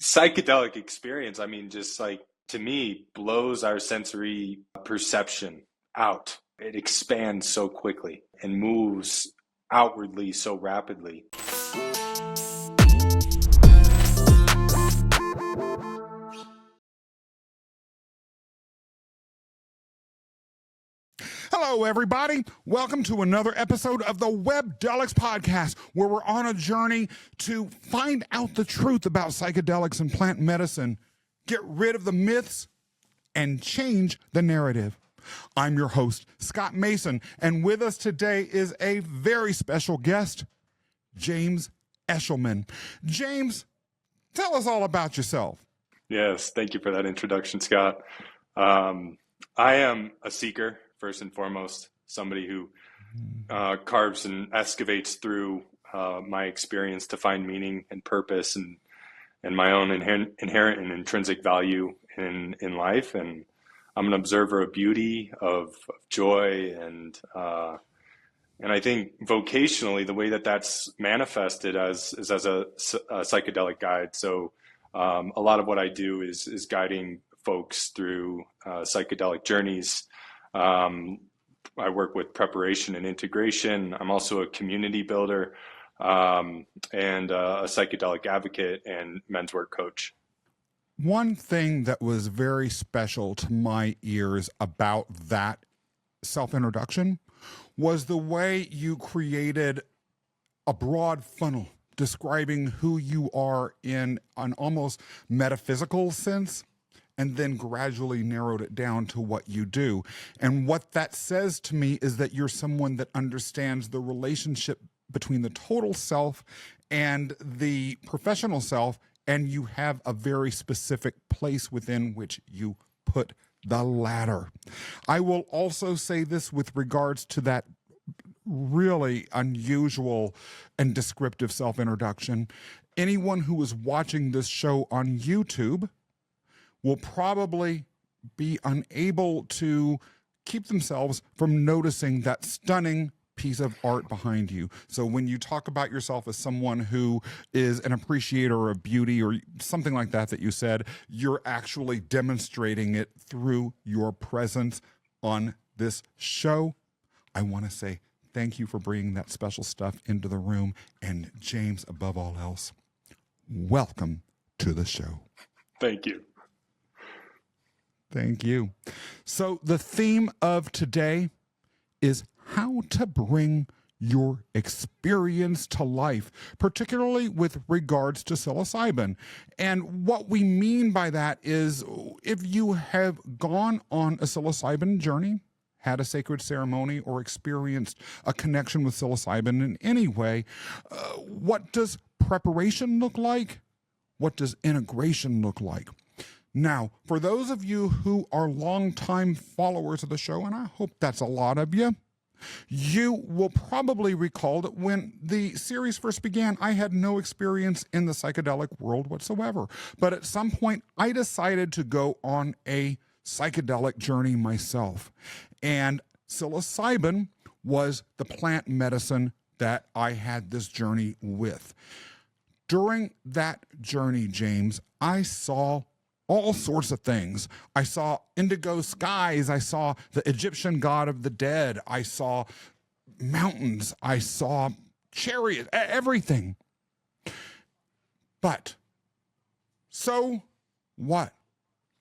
psychedelic experience, I mean, just like to me, blows our sensory perception out. It expands so quickly and moves outwardly so rapidly. Hello, everybody. Welcome to another episode of the Webdelics podcast, where we're on a journey to find out the truth about psychedelics and plant medicine, get rid of the myths, and change the narrative. I'm your host, Scott Mason, and with us today is a very special guest, James Eshelman. James, tell us all about yourself. Yes, thank you for that introduction, Scott. I am a seeker, first and foremost, somebody who carves and excavates through my experience to find meaning and purpose and my own inherent and intrinsic value in life. And I'm an observer of beauty, of joy, and I think vocationally, the way that that's manifested is as a psychedelic guide. So a lot of what I do is guiding folks through psychedelic journeys. I work with preparation and integration. I'm also a community builder and a psychedelic advocate and men's work coach. One thing that was very special to my ears about that self-introduction was the way you created a broad funnel describing who you are in an almost metaphysical sense, and then gradually narrowed it down to what you do. And what that says to me is that you're someone that understands the relationship between the total self and the professional self, and you have a very specific place within which you put the latter. I will also say this with regards to that really unusual and descriptive self-introduction. Anyone who is watching this show on YouTube will probably be unable to keep themselves from noticing that stunning piece of art behind you. So when you talk about yourself as someone who is an appreciator of beauty or something like that you said, you're actually demonstrating it through your presence on this show. I want to say thank you for bringing that special stuff into the room. And James, above all else, welcome to the show. Thank you. Thank you. So the theme of today is how to bring your experience to life, particularly with regards to psilocybin. And what we mean by that is if you have gone on a psilocybin journey, had a sacred ceremony, or experienced a connection with psilocybin in any way, what does preparation look like? What does integration look like? Now, for those of you who are longtime followers of the show, and I hope that's a lot of you, you will probably recall that when the series first began, I had no experience in the psychedelic world whatsoever. But at some point, I decided to go on a psychedelic journey myself. And psilocybin was the plant medicine that I had this journey with. During that journey, James, I saw all sorts of things. I saw indigo skies. I saw the Egyptian god of the dead. I saw mountains. I saw chariots, everything. But so what?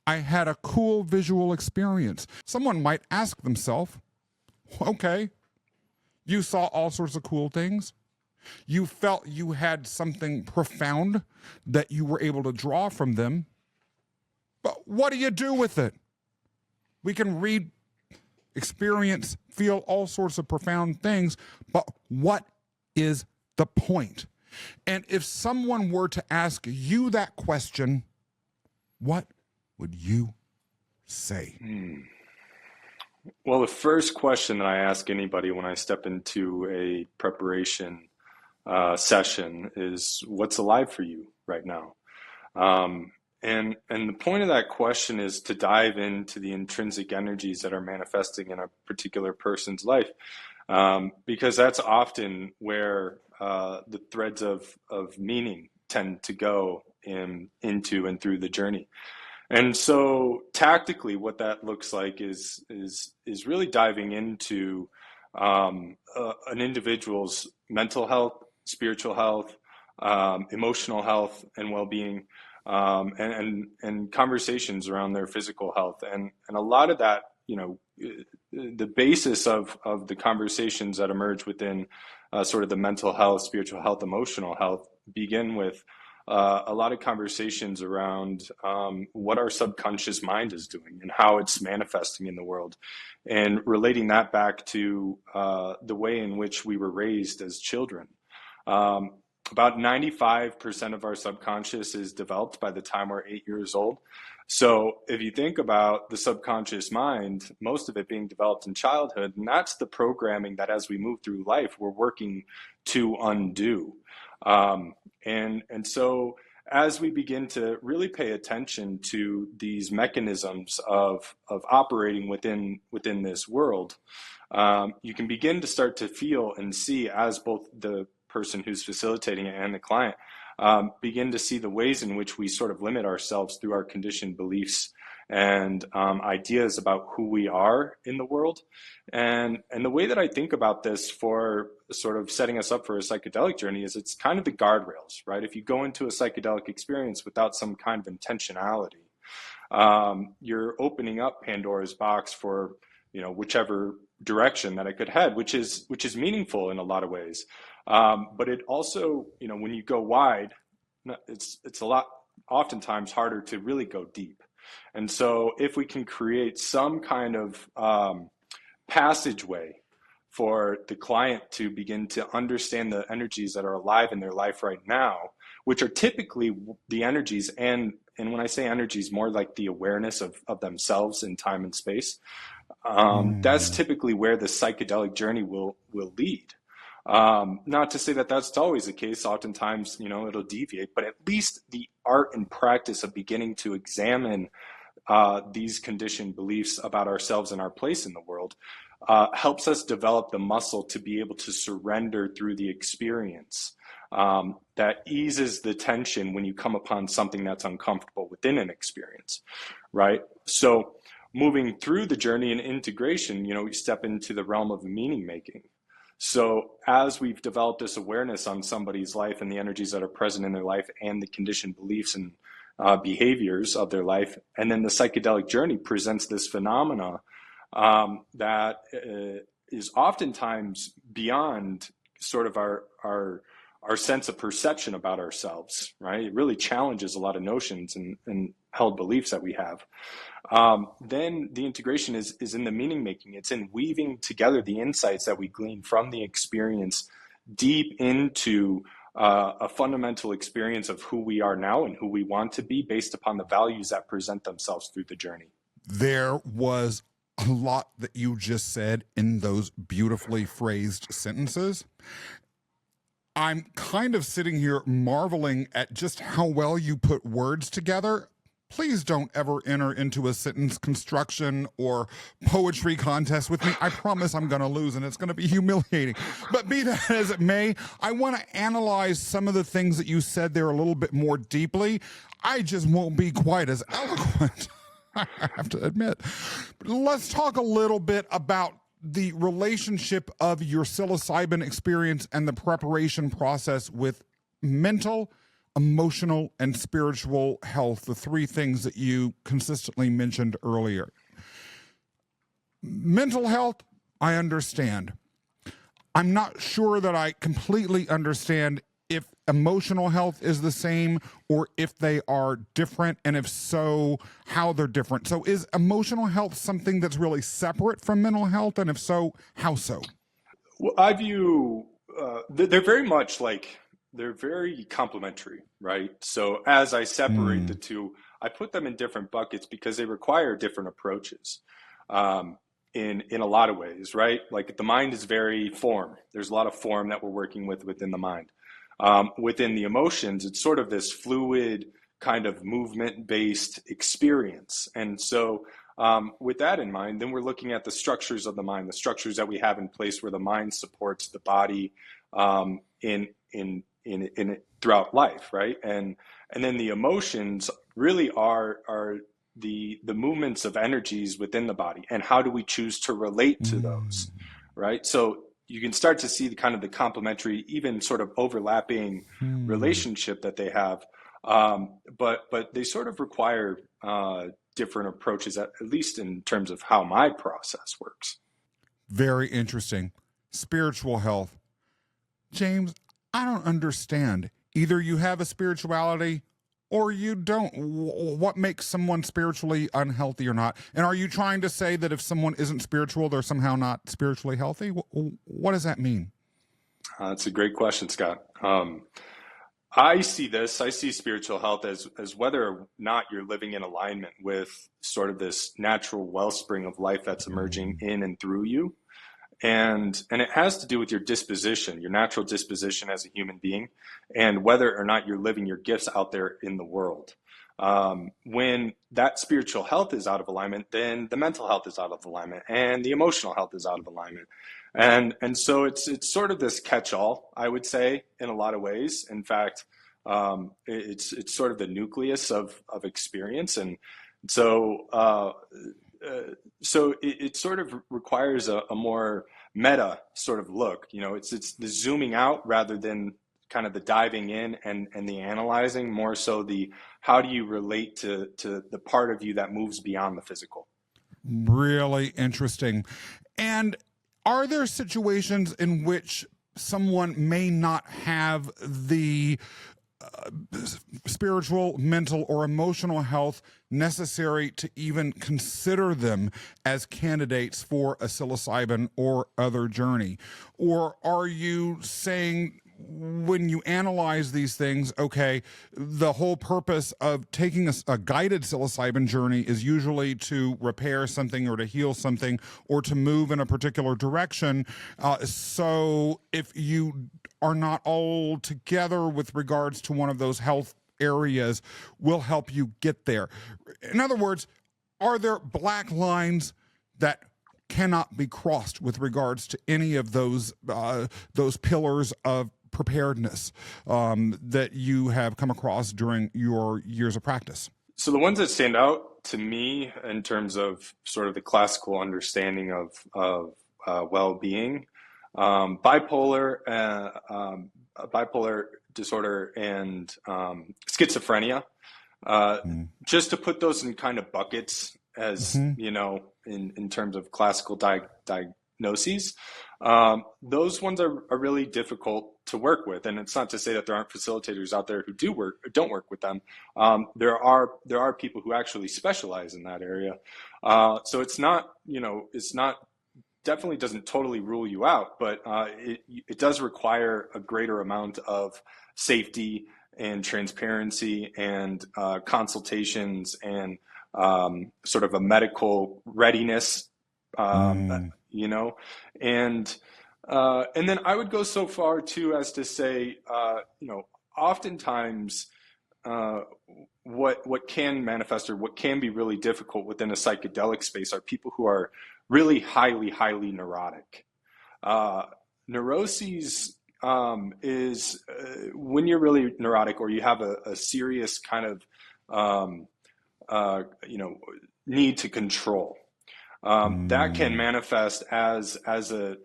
I had a cool visual experience. Someone might ask themselves, okay, you saw all sorts of cool things. You felt you had something profound that you were able to draw from them. But what do you do with it? We can read, experience, feel all sorts of profound things, but what is the point? And if someone were to ask you that question, what would you say? Well, the first question that I ask anybody when I step into a preparation session is, what's alive for you right now? And the point of that question is to dive into the intrinsic energies that are manifesting in a particular person's life, because that's often where the threads of meaning tend to go into and through the journey. And so tactically, what that looks like is really diving into an individual's mental health, spiritual health, emotional health, and well-being, and conversations around their physical health, and a lot of that, the basis of the conversations that emerge within sort of the mental health, spiritual health, emotional health begin with a lot of conversations around what our subconscious mind is doing and how it's manifesting in the world, and relating that back to the way in which we were raised as children. About 95% of our subconscious is developed by the time we're 8 years old. So if you think about the subconscious mind, most of it being developed in childhood, and that's the programming that as we move through life, we're working to undo. And so as we begin to really pay attention to these mechanisms of operating within this world, you can begin to start to feel and see, as both the person who's facilitating it and the client begin to see the ways in which we sort of limit ourselves through our conditioned beliefs and ideas about who we are in the world. And the way that I think about this for sort of setting us up for a psychedelic journey is it's kind of the guardrails, right? If you go into a psychedelic experience without some kind of intentionality, you're opening up Pandora's box for, whichever direction that it could head, which is meaningful in a lot of ways. But it also, when you go wide, it's a lot, oftentimes harder to really go deep. And so if we can create some kind of passageway for the client to begin to understand the energies that are alive in their life right now, which are typically the energies, and when I say energies, more like the awareness of themselves in time and space, that's typically where the psychedelic journey will lead. Not to say that that's always the case. Oftentimes, it'll deviate, but at least the art and practice of beginning to examine these conditioned beliefs about ourselves and our place in the world helps us develop the muscle to be able to surrender through the experience. That eases the tension when you come upon something that's uncomfortable within an experience, right? So moving through the journey and integration, we step into the realm of meaning making. So as we've developed this awareness on somebody's life and the energies that are present in their life and the conditioned beliefs and behaviors of their life, and then the psychedelic journey presents this phenomena that is oftentimes beyond sort of our sense of perception about ourselves, right? It really challenges a lot of notions and held beliefs that we have. Then the integration is in the meaning making. It's in weaving together the insights that we glean from the experience deep into a fundamental experience of who we are now and who we want to be based upon the values that present themselves through the journey. There was a lot that you just said in those beautifully phrased sentences. I'm kind of sitting here marveling at just how well you put words together. Please don't ever enter into a sentence construction or poetry contest with me. I promise I'm going to lose, and it's going to be humiliating. But be that as it may, I want to analyze some of the things that you said there a little bit more deeply. I just won't be quite as eloquent, I have to admit. But let's talk a little bit about the relationship of your psilocybin experience and the preparation process with mental, emotional, and spiritual health, the three things that you consistently mentioned earlier. Mental health, I understand. I'm not sure that I completely understand if emotional health is the same or if they are different, and if so, how they're different. So is emotional health something that's really separate from mental health? And if so, how so? Well, I view they're very much like, they're very complementary, right? So as I separate the two, I put them in different buckets because they require different approaches in a lot of ways, right? Like the mind is very form. There's a lot of form that we're working with within the mind. Within the emotions, it's sort of this fluid kind of movement-based experience. And so with that in mind, then we're looking at the structures of the mind, the structures that we have in place where the mind supports the body in throughout life, right? And And then the emotions really are the movements of energies within the body, and how do we choose to relate to those, right? So you can start to see the kind of the complementary, even sort of overlapping relationship that they have, but they sort of require different approaches, at least in terms of how my process works. Very interesting. Spiritual health. James, I don't understand. Either you have a spirituality or you don't. What makes someone spiritually unhealthy or not? And are you trying to say that if someone isn't spiritual, they're somehow not spiritually healthy? What does that mean? That's a great question, Scott. I see spiritual health as whether or not you're living in alignment with sort of this natural wellspring of life that's emerging in and through you. And it has to do with your disposition, your natural disposition as a human being, and whether or not you're living your gifts out there in the world. When that spiritual health is out of alignment, then the mental health is out of alignment, and the emotional health is out of alignment. And so it's sort of this catch-all, I would say, in a lot of ways. In fact, it's sort of the nucleus of experience. And so it sort of requires a more meta sort of look. It's the zooming out rather than kind of the diving in and the analyzing, more so the how do you relate to the part of you that moves beyond the physical. Really interesting. And are there situations in which someone may not have the spiritual, mental, or emotional health necessary to even consider them as candidates for a psilocybin or other journey? Or are you saying, when you analyze these things, okay, the whole purpose of taking a guided psilocybin journey is usually to repair something or to heal something or to move in a particular direction. So if you are not all together with regards to one of those health areas, will help you get there. In other words, are there black lines that cannot be crossed with regards to any of those pillars of preparedness that you have come across during your years of practice? So the ones that stand out to me in terms of sort of the classical understanding of well-being, bipolar disorder and schizophrenia, just to put those in kind of buckets as, in terms of classical diagnoses. Those ones are really difficult to work with, and it's not to say that there aren't facilitators out there who don't work with them. There are people who actually specialize in that area. So it's not definitely doesn't totally rule you out, but it does require a greater amount of safety and transparency and consultations and sort of a medical readiness. And then I would go so far too as to say, oftentimes what can manifest or what can be really difficult within a psychedelic space are people who are really highly neurotic. Neuroses is when you're really neurotic or you have a serious kind of need to control. That can manifest as a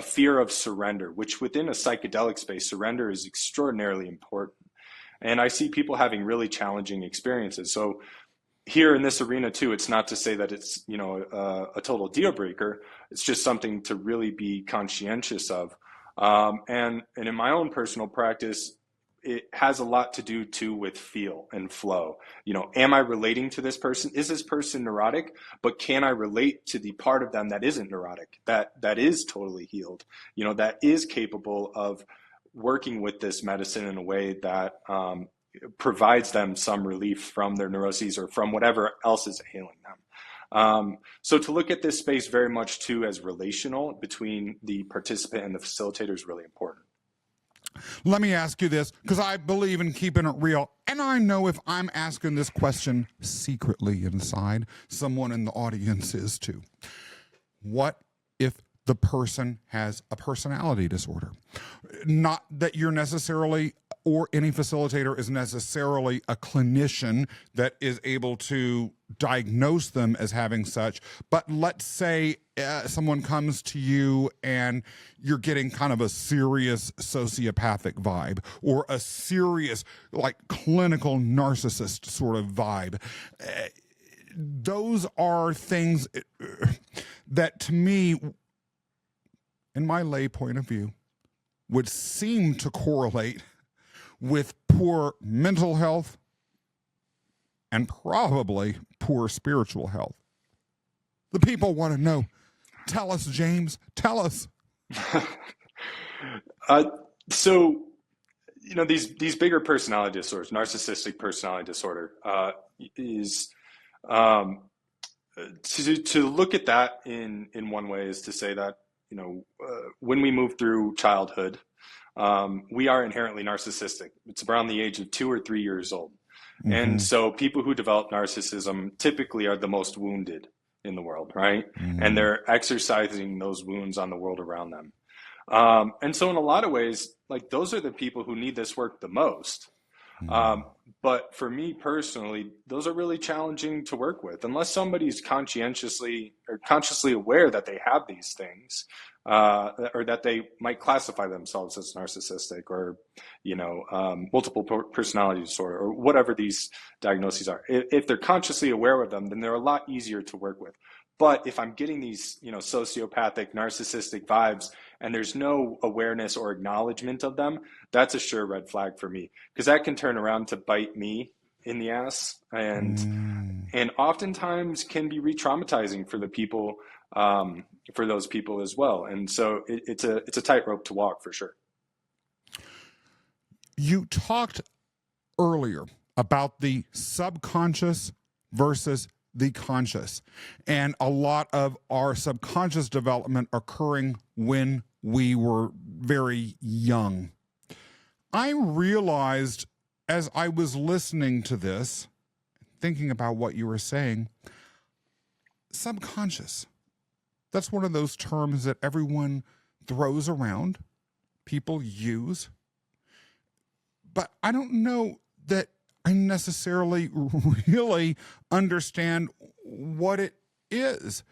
fear of surrender, which within a psychedelic space, surrender is extraordinarily important. And I see people having really challenging experiences. So here in this arena too, it's not to say that it's a total deal breaker. It's just something to really be conscientious of. And in my own personal practice, it has a lot to do too with feel and flow. Am I relating to this person? Is this person neurotic? But can I relate to the part of them that isn't neurotic, that is totally healed, that is capable of working with this medicine in a way that provides them some relief from their neuroses or from whatever else is ailing them. So to look at this space very much too as relational between the participant and the facilitator is really important. Let me ask you this, because I believe in keeping it real, and I know if I'm asking this question secretly inside, someone in the audience is too. What if the person has a personality disorder? Not that you're necessarily or any facilitator is necessarily a clinician that is able to diagnose them as having such. But let's say someone comes to you and you're getting kind of a serious sociopathic vibe, or a serious, like, clinical narcissist sort of vibe. Those are things that, to me, in my lay point of view, would seem to correlate with poor mental health and probably poor spiritual health. The people want to know. Tell us, James. Tell us. So, these bigger personality disorders, narcissistic personality disorder, is to look at that in one way is to say that, when we move through childhood, we are inherently narcissistic. It's around the age of 2 or 3 years old. Mm-hmm. And so people who develop narcissism typically are the most wounded in the world, right? Mm-hmm. And they're exercising those wounds on the world around them. And so in a lot of ways, like, those are the people who need this work the most. But for me personally, those are really challenging to work with unless somebody's conscientiously or consciously aware that they have these things, or that they might classify themselves as narcissistic or, multiple personality disorder or whatever these diagnoses are. If they're consciously aware of them, then they're a lot easier to work with. But if I'm getting these, sociopathic, narcissistic vibes and there's no awareness or acknowledgement of them, that's a sure red flag for me, because that can turn around to bite me in the ass and oftentimes can be re-traumatizing for the people, for those people as well. And so it's a tightrope to walk for sure. You talked earlier about the subconscious versus the conscious, and a lot of our subconscious development occurring when we were very young. I realized as I was listening to this, thinking about what you were saying, subconscious. That's one of those terms that everyone throws around, people use, but I don't know that I necessarily really understand what it is.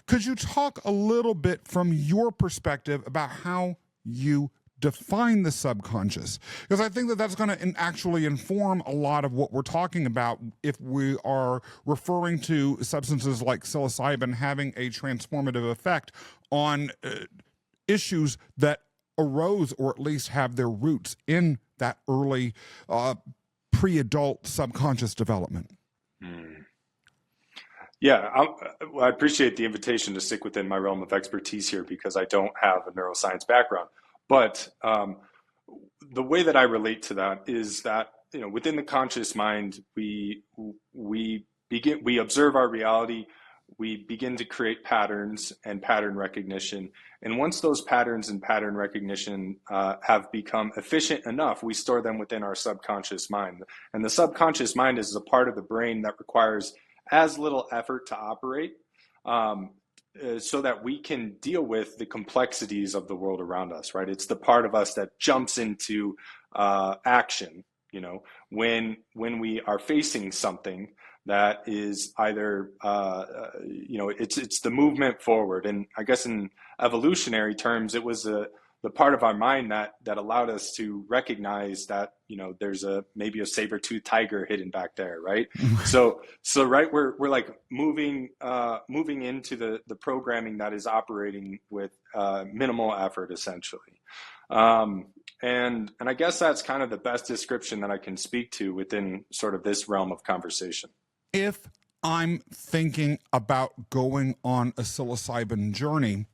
Could you talk a little bit from your perspective about how you define the subconscious? Because I think that that's going to actually inform a lot of what we're talking about if we are referring to substances like psilocybin having a transformative effect on issues that arose or at least have their roots in that early pre-adult subconscious development. Yeah, I appreciate the invitation to stick within my realm of expertise here because I don't have a neuroscience background. But the way that I relate to that is that, within the conscious mind, we observe our reality, we begin to create patterns and pattern recognition. And once those patterns and pattern recognition have become efficient enough, we store them within our subconscious mind. And the subconscious mind is a part of the brain that requires as little effort to operate, so that we can deal with the complexities of the world around us, right? It's the part of us that jumps into action, when we are facing something that is either, it's the movement forward. And I guess in evolutionary terms, it was the part of our mind that allowed us to recognize that, there's maybe a saber-toothed tiger hidden back there, right? So right, we're like moving into the programming that is operating with minimal effort, essentially. And I guess that's kind of the best description that I can speak to within sort of this realm of conversation. If I'm thinking about going on a psilocybin journey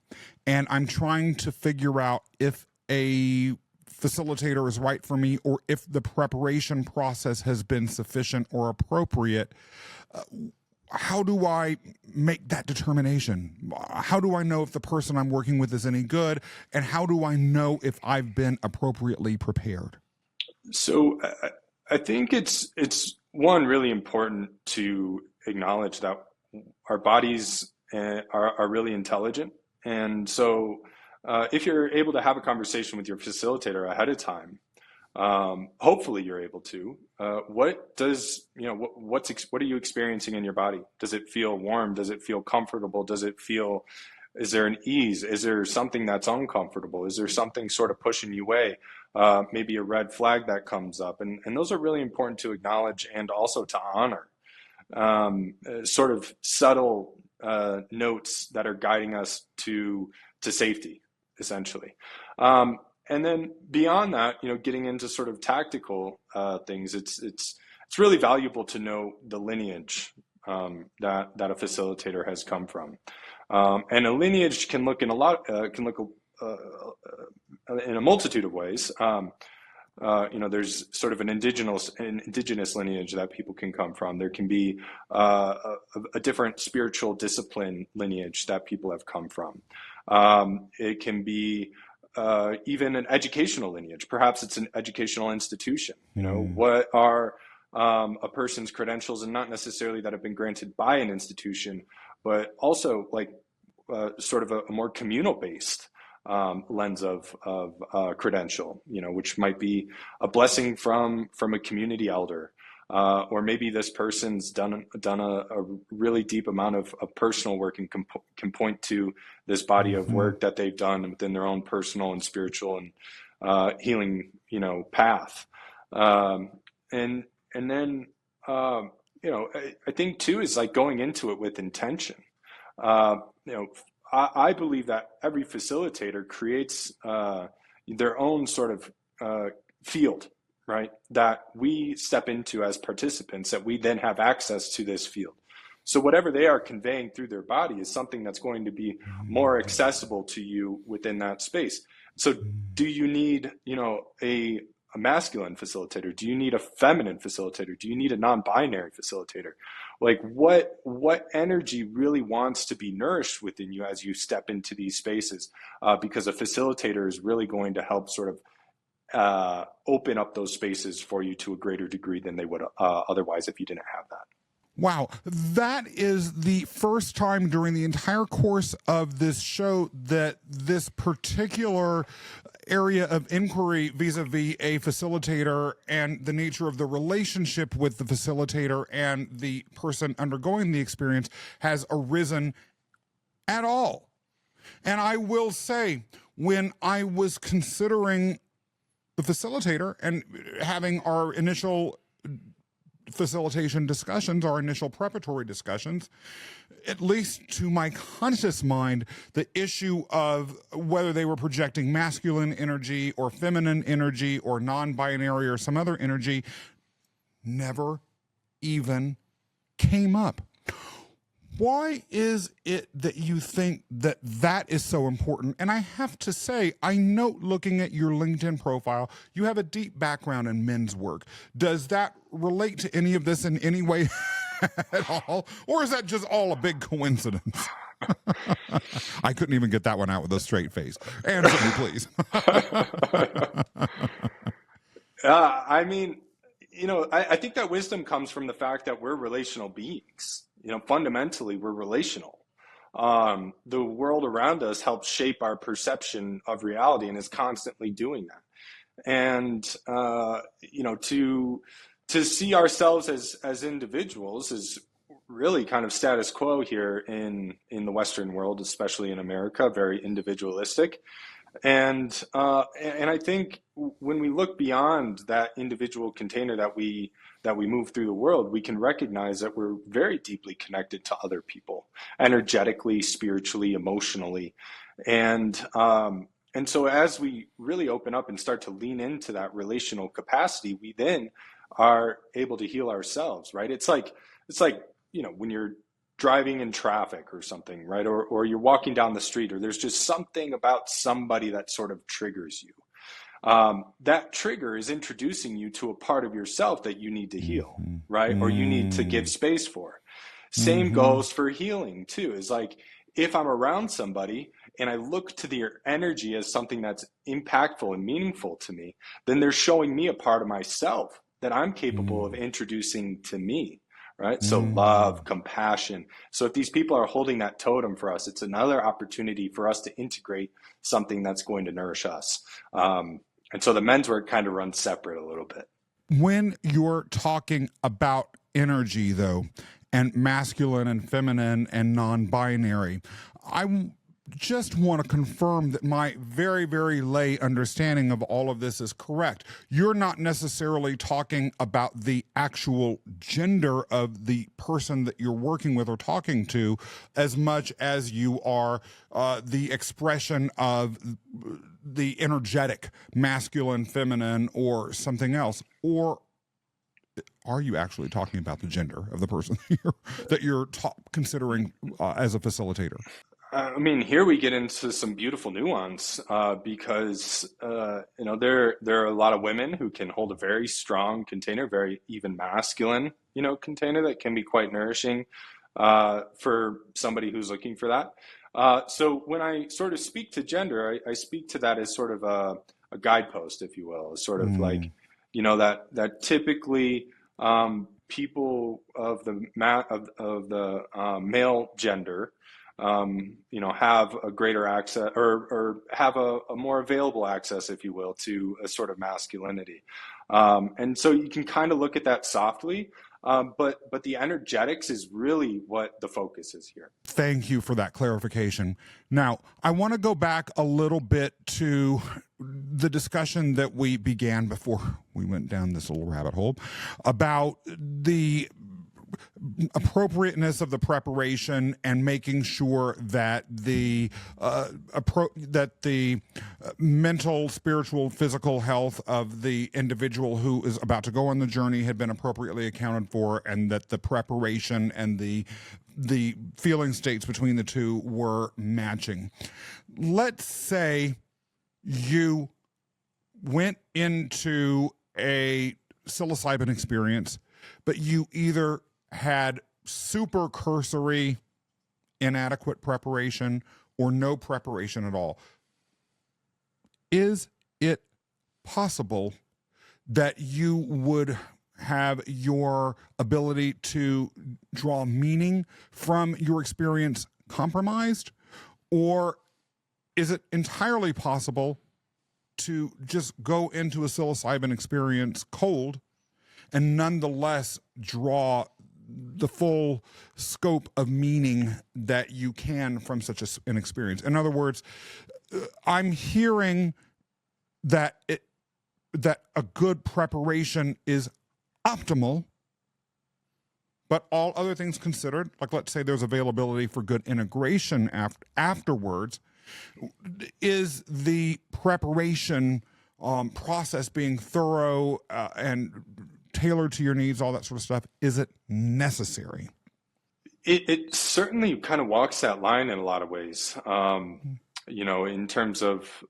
and I'm trying to figure out if a facilitator is right for me or if the preparation process has been sufficient or appropriate, how do I make that determination? How do I know if the person I'm working with is any good? And how do I know if I've been appropriately prepared? So I think it's one, really important to acknowledge that our bodies are really intelligent. And so if you're able to have a conversation with your facilitator ahead of time, Hopefully you're able to. What does, what are you experiencing in your body? Does it feel warm? Does it feel comfortable? Is there an ease? Is there something that's uncomfortable? Is there something sort of pushing you away? Maybe a red flag that comes up. And those are really important to acknowledge and also to honor. Sort of subtle notes that are guiding us to safety, essentially. And then beyond that, getting into sort of tactical things, it's really valuable to know the lineage that a facilitator has come from, and a lineage can look in in a multitude of ways. There's sort of an indigenous lineage that people can come from. There can be a different spiritual discipline lineage that people have come from. It can be even an educational lineage. Perhaps it's an educational institution. What are a person's credentials, and not necessarily that have been granted by an institution, but also like sort of a more communal based lens of credential, which might be a blessing from a community elder, or maybe this person's done a really deep amount of personal work and can point to this body of work that they've done within their own personal and spiritual and healing, path. And then I think too is like going into it with intention. I believe that every facilitator creates their own sort of field, right? That we step into as participants, that we then have access to this field. So whatever they are conveying through their body is something that's going to be more accessible to you within that space. So do you need, a masculine facilitator? Do you need a feminine facilitator? Do you need a non-binary facilitator? Like what energy really wants to be nourished within you as you step into these spaces? Because a facilitator is really going to help sort of open up those spaces for you to a greater degree than they would otherwise if you didn't have that. Wow, that is the first time during the entire course of this show that this particular area of inquiry vis-a-vis a facilitator and the nature of the relationship with the facilitator and the person undergoing the experience has arisen at all. And I will say, when I was considering the facilitator and having our initial facilitation discussions, our initial preparatory discussions, at least to my conscious mind, the issue of whether they were projecting masculine energy or feminine energy or non-binary or some other energy never even came up. Why is it that you think that that is so important? And I have to say, I note looking at your LinkedIn profile, you have a deep background in men's work. Does that relate to any of this in any way at all? Or is that just all a big coincidence? I couldn't even get that one out with a straight face. Answer me, please. I mean, I think that wisdom comes from the fact that we're relational beings. Fundamentally, we're relational. The world around us helps shape our perception of reality and is constantly doing that. And, to see ourselves as individuals is really kind of status quo here in the Western world, especially in America, very individualistic. And I think when we look beyond that individual container that we move through the world, we can recognize that we're very deeply connected to other people, energetically, spiritually, emotionally. And so as we really open up and start to lean into that relational capacity, we then are able to heal ourselves, right? It's like, when you're driving in traffic or something, right? Or you're walking down the street, or there's just something about somebody that sort of triggers you. That trigger is introducing you to a part of yourself that you need to heal, right? Or you need to give space for. Same goes for healing too. Is like, if I'm around somebody and I look to their energy as something that's impactful and meaningful to me, then they're showing me a part of myself that I'm capable of introducing to me. Right? So love, compassion. So if these people are holding that totem for us, it's another opportunity for us to integrate something that's going to nourish us. And so the men's work kind of runs separate a little bit. When you're talking about energy, though, and masculine and feminine and non-binary, I just want to confirm that my very, very lay understanding of all of this is correct. You're not necessarily talking about the actual gender of the person that you're working with or talking to as much as you are the expression of the energetic masculine, feminine, or something else. Or are you actually talking about the gender of the person that you're considering as a facilitator? I mean, here we get into some beautiful nuance because there are a lot of women who can hold a very strong container, very even masculine container that can be quite nourishing for somebody who's looking for that. So when I sort of speak to gender, I speak to that as sort of a guidepost, if you will, as sort of like that typically people of the male gender. Have a greater access or have a more available access, if you will, to a sort of masculinity. And so you can kind of look at that softly, but the energetics is really what the focus is here. Thank you for that clarification. Now, I want to go back a little bit to the discussion that we began before we went down this little rabbit hole about the appropriateness of the preparation and making sure that the mental, spiritual, physical health of the individual who is about to go on the journey had been appropriately accounted for, and that the preparation and the feeling states between the two were matching. Let's say you went into a psilocybin experience, but you either had super cursory, inadequate preparation or no preparation at all. Is it possible that you would have your ability to draw meaning from your experience compromised? Or is it entirely possible to just go into a psilocybin experience cold and nonetheless draw the full scope of meaning that you can from such an experience? In other words, I'm hearing that a good preparation is optimal, but all other things considered, like let's say there's availability for good integration afterwards, is the preparation process being thorough and tailored to your needs, all that sort of stuff, is it necessary? It certainly kind of walks that line in a lot of ways, in terms of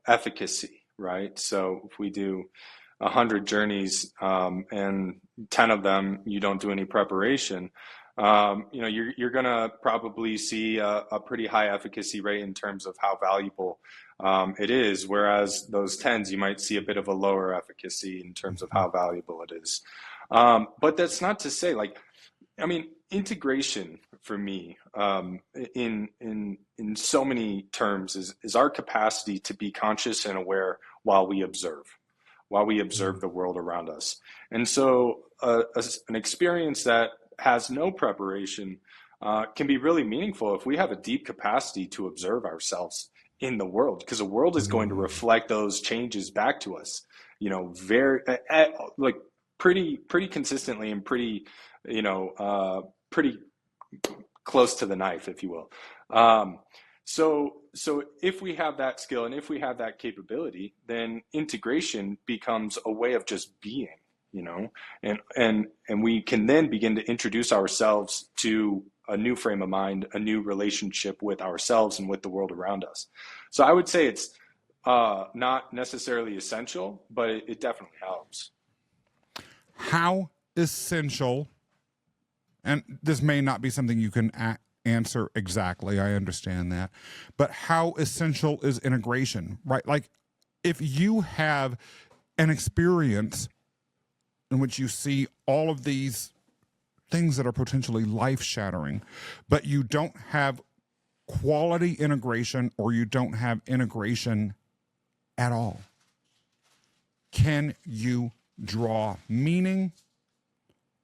efficacy, right? So if we do 100 journeys and 10 of them you don't do any preparation, you're going to probably see a pretty high efficacy rate in terms of how valuable it is, whereas those 10s you might see a bit of a lower efficacy in terms of how valuable it is. But that's not to say, integration for me in so many terms is our capacity to be conscious and aware while we observe the world around us. And so an experience that has no preparation can be really meaningful if we have a deep capacity to observe ourselves in the world, because the world is going to reflect those changes back to us, very pretty consistently and pretty close to the knife, if you will. So if we have that skill and if we have that capability, then integration becomes a way of just being, and we can then begin to introduce ourselves to a new frame of mind, a new relationship with ourselves and with the world around us. So I would say it's not necessarily essential, but it definitely helps. How essential, and this may not be something you can answer exactly, I understand that, but how essential is integration, right? Like, if you have an experience in which you see all of these things that are potentially life-shattering, but you don't have quality integration, or you don't have integration at all, can you draw meaning?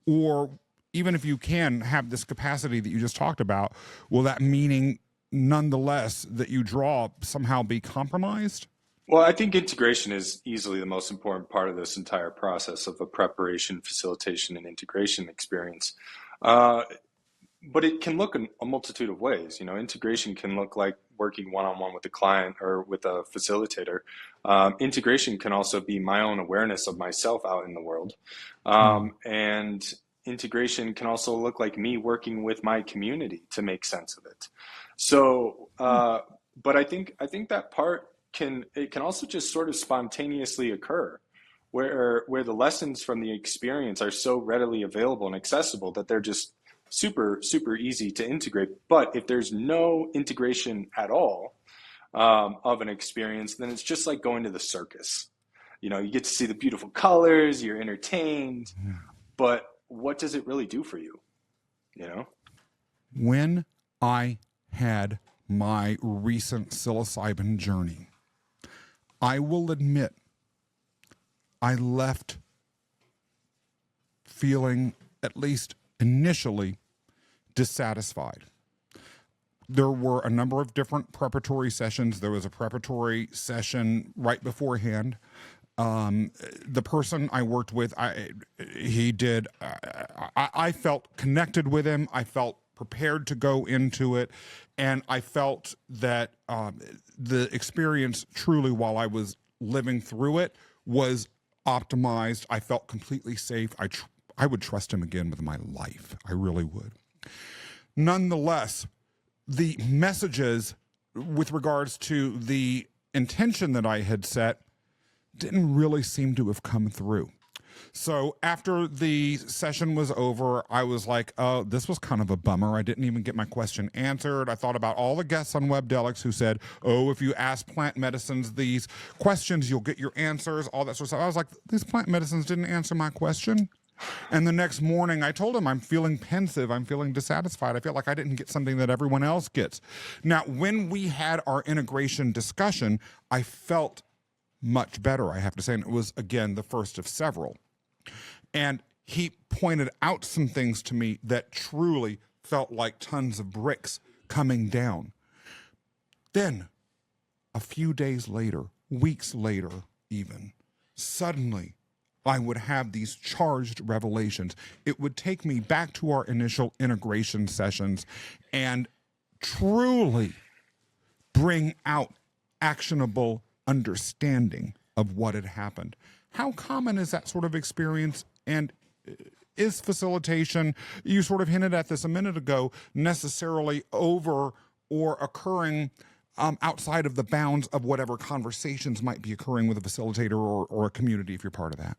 Or even if you can have this capacity that you just talked about, will that meaning nonetheless that you draw somehow be compromised? Well, I think integration is easily the most important part of this entire process of a preparation, facilitation, and integration experience. Uh, but it can look in a multitude of ways. You know, integration can look like working one-on-one with a client or with a facilitator. Integration can also be my own awareness of myself out in the world. And integration can also look like me working with my community to make sense of it. So, but I think that part can also just sort of spontaneously occur, where the lessons from the experience are so readily available and accessible that they're just super easy to integrate. But if there's no integration at all of an experience, then it's just like going to the circus. You know, you get to see the beautiful colors, you're entertained, but what does it really do for you? You know? When I had my recent psilocybin journey, I will admit I left feeling, at least initially, dissatisfied. There were a number of different preparatory sessions. There was a preparatory session right beforehand. The person I worked with, I felt connected with him. I felt prepared to go into it. And I felt that the experience truly, while I was living through it, was optimized. I felt completely safe. I would trust him again with my life. I really would. Nonetheless, the messages with regards to the intention that I had set didn't really seem to have come through. So after the session was over, I was like, oh, this was kind of a bummer. I didn't even get my question answered. I thought about all the guests on Webdelics who said, oh, if you ask plant medicines these questions, you'll get your answers, all that sort of stuff. I was like, these plant medicines didn't answer my question. And the next morning, I told him, I'm feeling pensive. I'm feeling dissatisfied. I feel like I didn't get something that everyone else gets. Now, when we had our integration discussion, I felt much better, I have to say. And it was, again, the first of several. And he pointed out some things to me that truly felt like tons of bricks coming down. Then, a few days later, weeks later even, suddenly, I would have these charged revelations. It would take me back to our initial integration sessions and truly bring out actionable understanding of what had happened. How common is that sort of experience? And is facilitation, you sort of hinted at this a minute ago, necessarily over or occurring outside of the bounds of whatever conversations might be occurring with a facilitator or a community if you're part of that?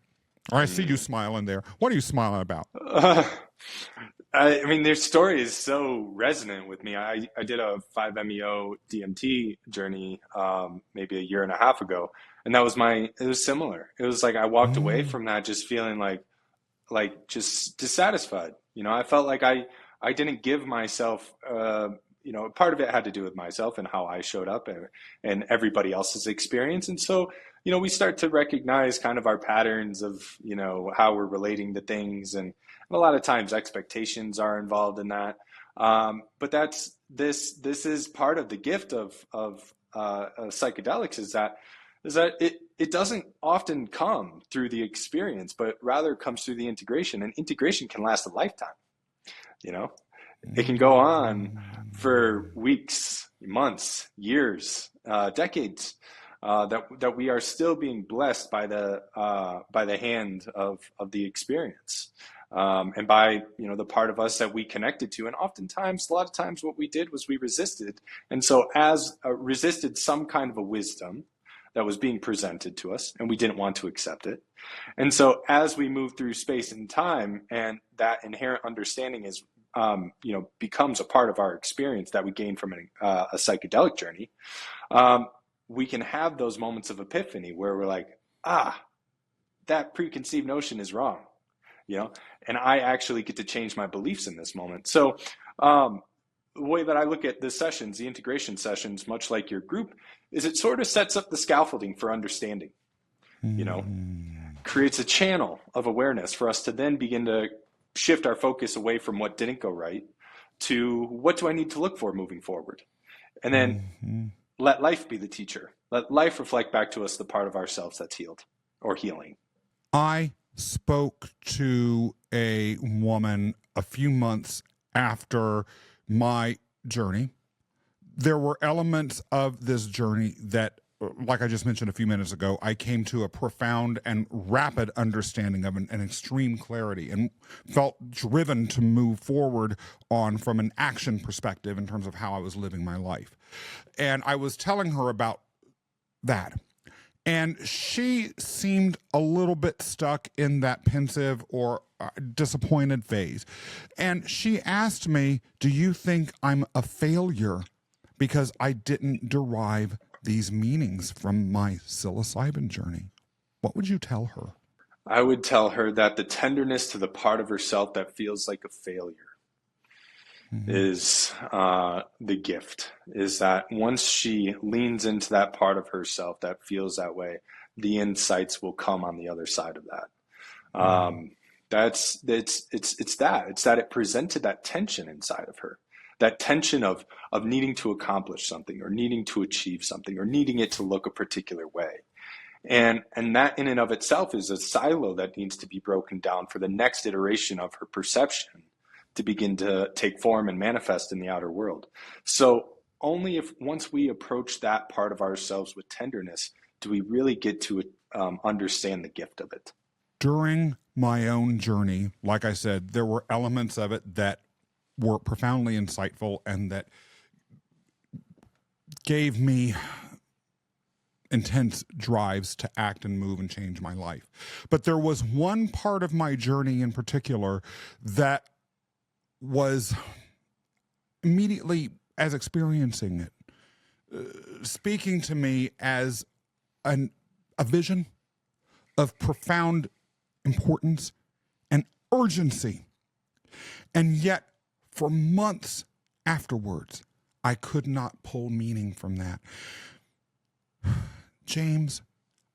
I see you smiling there. What are you smiling about? I mean, their story is so resonant with me. I did a 5-MeO DMT journey maybe a year and a half ago, and it was similar. It was like I walked away from that just feeling like just dissatisfied. You know, I felt like I didn't give myself, part of it had to do with myself and how I showed up and everybody else's experience. And so, we start to recognize kind of our patterns of, how we're relating to things. And a lot of times expectations are involved in that. But this is part of the gift of psychedelics is that it doesn't often come through the experience, but rather comes through the integration. And integration can last a lifetime. It can go on for weeks, months, years, decades. That we are still being blessed by the hand of the experience, and by the part of us that we connected to. And oftentimes, a lot of times, what we did was we resisted, and so resisted some kind of a wisdom that was being presented to us, and we didn't want to accept it. And so, as we move through space and time, and that inherent understanding is becomes a part of our experience that we gain from a psychedelic journey. We can have those moments of epiphany where we're like, that preconceived notion is wrong, and I actually get to change my beliefs in this moment. So the way that I look at the sessions, the integration sessions, much like your group, is it sort of sets up the scaffolding for understanding. you know, creates a channel of awareness for us to then begin to shift our focus away from what didn't go right to what do I need to look for moving forward. And then let life be the teacher. Let life reflect back to us the part of ourselves that's healed or healing. I spoke to a woman a few months after my journey. There were elements of this journey that, like I just mentioned a few minutes ago, I came to a profound and rapid understanding of an extreme clarity and felt driven to move forward on from an action perspective in terms of how I was living my life. And I was telling her about that. And she seemed a little bit stuck in that pensive or disappointed phase. And she asked me, do you think I'm a failure because I didn't derive these meanings from my psilocybin journey? What would you tell her? I would tell her that the tenderness to the part of herself that feels like a failure is the gift, is that once she leans into that part of herself that feels that way, the insights will come on the other side of that. It's that it presented that tension inside of her, that tension of needing to accomplish something or needing to achieve something or needing it to look a particular way. And that in and of itself is a silo that needs to be broken down for the next iteration of her perception to begin to take form and manifest in the outer world. So only if once we approach that part of ourselves with tenderness do we really get to understand the gift of it. During my own journey, like I said, there were elements of it that were profoundly insightful and that gave me intense drives to act and move and change my life. But there was one part of my journey in particular that was immediately, as experiencing it, speaking to me as a vision of profound importance and urgency. And yet, for months afterwards, I could not pull meaning from that. James,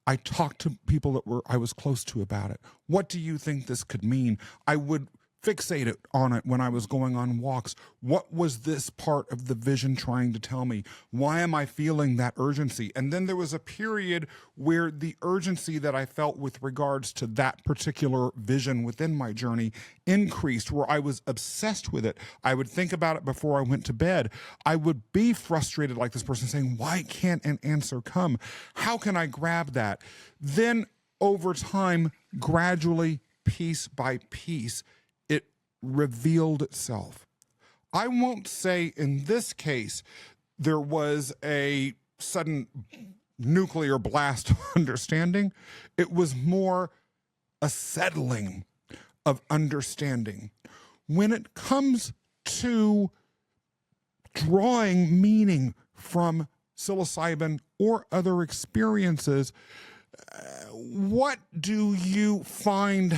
I talked to people that I was close to about it. What do you think this could mean? I would fixate on it when I was going on walks. What was this part of the vision trying to tell me? Why am I feeling that urgency? And then there was a period where the urgency that I felt with regards to that particular vision within my journey increased, where I was obsessed with it. I would think about it before I went to bed. I would be frustrated like this person saying, why can't an answer come? How can I grab that? Then over time, gradually, piece by piece, revealed itself. I won't say in this case there was a sudden nuclear blast of understanding. It was more a settling of understanding. When it comes to drawing meaning from psilocybin or other experiences, what do you find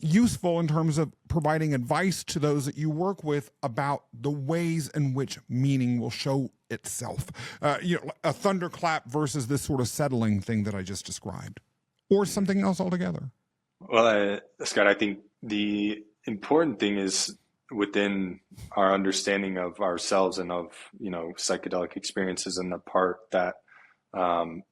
useful in terms of providing advice to those that you work with about the ways in which meaning will show itself? A thunderclap versus this sort of settling thing that I just described, or something else altogether. Well, Scott, I think the important thing is within our understanding of ourselves and of, psychedelic experiences and the part that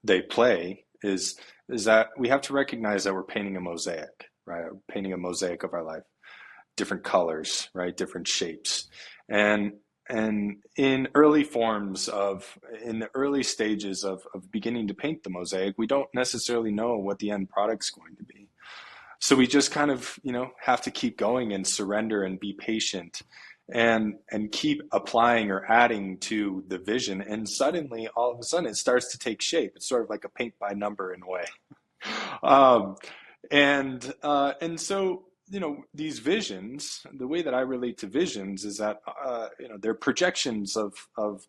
they play is that we have to recognize that we're painting a mosaic. Right, painting a mosaic of our life, different colors, right, different shapes, and in the early stages of beginning to paint the mosaic, we don't necessarily know what the end product's going to be. So we just kind of, have to keep going and surrender and be patient, and keep applying or adding to the vision, and suddenly, all of a sudden, it starts to take shape. It's sort of like a paint by number in a way. And so, these visions, the way that I relate to visions is that, they're projections of